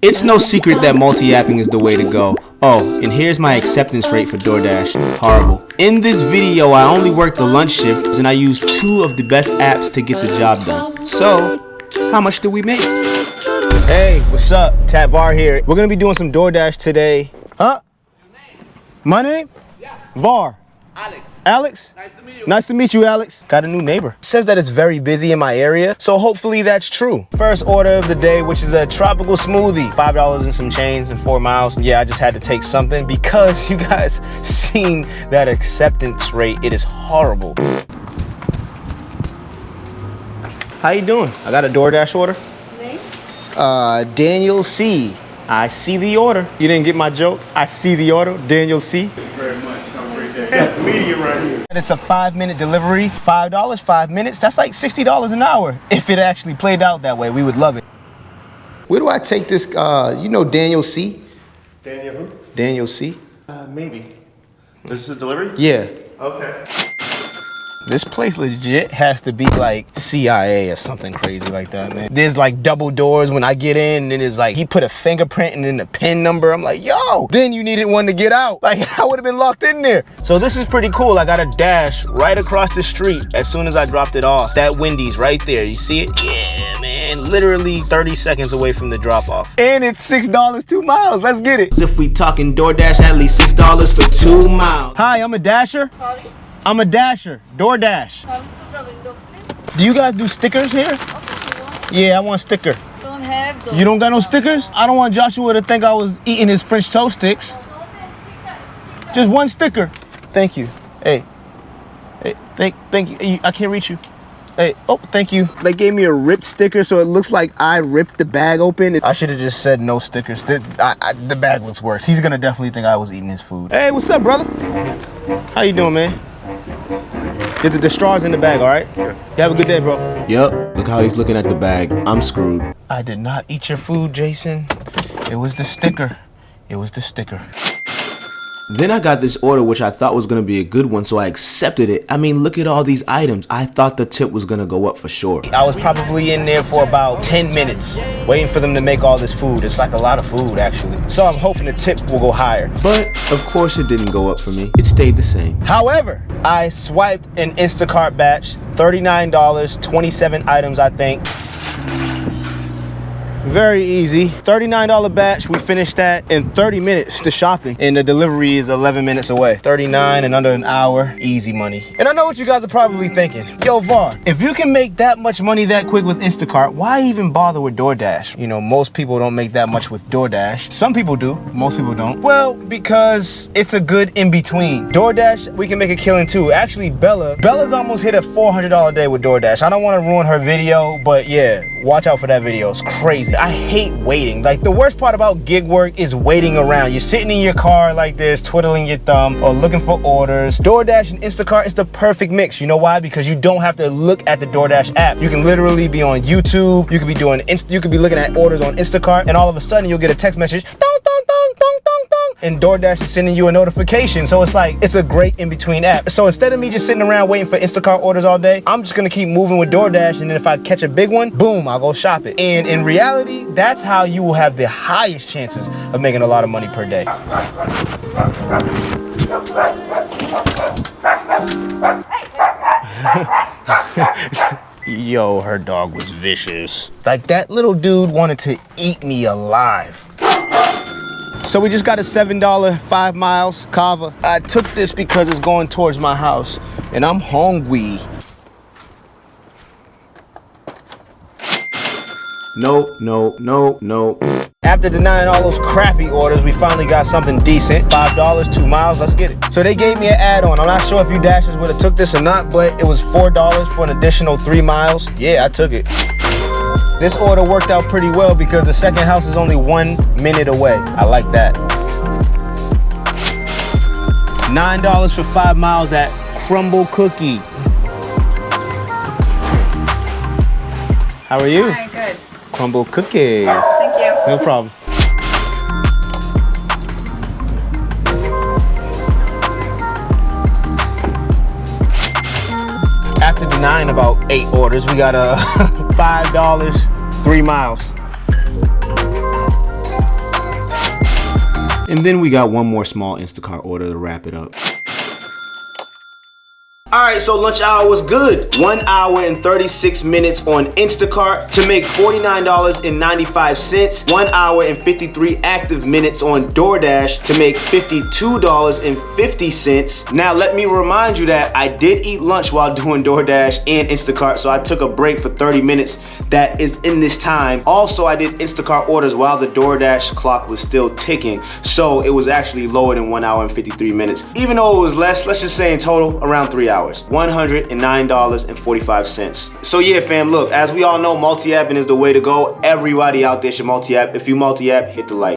It's no secret that multi-apping is the way to go. Oh, and here's my acceptance rate for DoorDash. Horrible. In this video, I only worked the lunch shift and I used 2 of the best apps to get the job done. So, how much did we make? Hey, what's up? TatVar here. We're gonna be doing some DoorDash today. Huh? Your name? My name? Yeah. Var. Alex. Alex? Nice to meet you. Nice to meet you, Alex. Got a new neighbor. It says that it's very busy in my area, so hopefully that's true. First order of the day, which is a tropical smoothie. $5 and some change and 4 miles. Yeah, I just had to take something because you guys seen that acceptance rate. It is horrible. How you doing? I got a DoorDash order. Name? Daniel C. I see the order. You didn't get my joke? I see the order. Daniel C. Thank you very much. Have a great day. Got the media right here. It's a 5-minute delivery. $5, 5 minutes. That's like $60 an hour. If it actually played out that way, we would love it. Where do I take this? You know Daniel C? Daniel who? Daniel C? Maybe. This is a delivery? Yeah. Okay. This place legit has to be like CIA or something crazy like that, man. There's like double doors when I get in, and then there's like, he put a fingerprint and then a PIN number. I'm like, yo, then you needed one to get out. Like, I would have been locked in there. So this is pretty cool. I got a Dash right across the street as soon as I dropped it off. That Wendy's right there, you see it? Yeah, man, literally 30 seconds away from the drop off. And it's $6, 2 miles, let's get it. If we talking DoorDash, at least $6 for 2 miles. Hi, I'm a Dasher. Sorry? I'm a Dasher, DoorDash. Do you guys do stickers here? Okay, Yeah, I want a sticker. don't have those. You don't got no stickers? I don't want Joshua to think I was eating his French toast sticks. Just one sticker. Thank you. Hey, thank you. I can't reach you. Hey, oh, thank you. They gave me a ripped sticker, so it looks like I ripped the bag open. I should have just said no stickers. The bag looks worse. He's gonna definitely think I was eating his food. Hey, what's up, brother? How you doing, man? Get the straws in the bag, all right? Yeah. You have a good day, bro. Yep. Look how he's looking at the bag. I'm screwed. I did not eat your food, Jason. It was the sticker. It was the sticker. Then I got this order, which I thought was gonna be a good one, so I accepted it. I mean, look at all these items. I thought the tip was gonna go up for sure. I was probably in there for about 10 minutes, waiting for them to make all this food. It's like a lot of food, actually. So I'm hoping the tip will go higher. But, of course, it didn't go up for me. It stayed the same. However, I swiped an Instacart batch, $39, 27 items, I think. Very easy. $39 batch. We finished that in 30 minutes to shopping, and the delivery is 11 minutes away. 39 in under an hour. Easy money. And I know what you guys are probably thinking. Yo, Var, if you can make that much money that quick with Instacart, why even bother with DoorDash? You know, most people don't make that much with DoorDash. Some people do. Most people don't. Well, because it's a good in-between. DoorDash, we can make a killing too. Actually, Bella's almost hit a $400 day with DoorDash. I don't want to ruin her video, but yeah, watch out for that video. It's crazy. I hate waiting. Like, the worst part about gig work is waiting around. You're sitting in your car like this, twiddling your thumb or looking for orders. DoorDash and Instacart is the perfect mix. You know why? Because you don't have to look at the DoorDash app. You can literally be on YouTube. You could be looking at orders on Instacart, and all of a sudden you'll get a text message, dong, dong, dong, dong, dong, dong, and DoorDash is sending you a notification. So it's like, it's a great in-between app. So instead of me just sitting around waiting for Instacart orders all day, I'm just gonna keep moving with DoorDash, and then if I catch a big one, boom, I'll go shop it. And in reality, that's how you will have the highest chances of making a lot of money per day. Yo, her dog was vicious. Like, that little dude wanted to eat me alive. So we just got a $7 5 miles kava. I took this because it's going towards my house, and I'm hungry. No. After denying all those crappy orders, we finally got something decent. $5, 2 miles, let's get it. So they gave me an add-on. I'm not sure if you Dashers would have took this or not, but it was $4 for an additional 3 miles. Yeah, I took it. This order worked out pretty well because the second house is only 1 minute away. I like that. $9 for 5 miles at Crumble Cookie. How are you? Hi, good. Crumble Cookies. Thank you. No problem. After denying about 8 orders, we got $5, 3 miles. And then we got one more small Instacart order to wrap it up. All right, so lunch hour was good. 1 hour and 36 minutes on Instacart to make $49.95. 1 hour and 53 active minutes on DoorDash to make $52.50. Now, let me remind you that I did eat lunch while doing DoorDash and Instacart, so I took a break for 30 minutes. That is in this time. Also, I did Instacart orders while the DoorDash clock was still ticking, so it was actually lower than 1 hour and 53 minutes. Even though it was less, let's just say in total, around 3 hours. $109.45. So yeah, fam, look, as we all know, multi-apping is the way to go. Everybody out there should multi-app. If you multi-app, hit the like.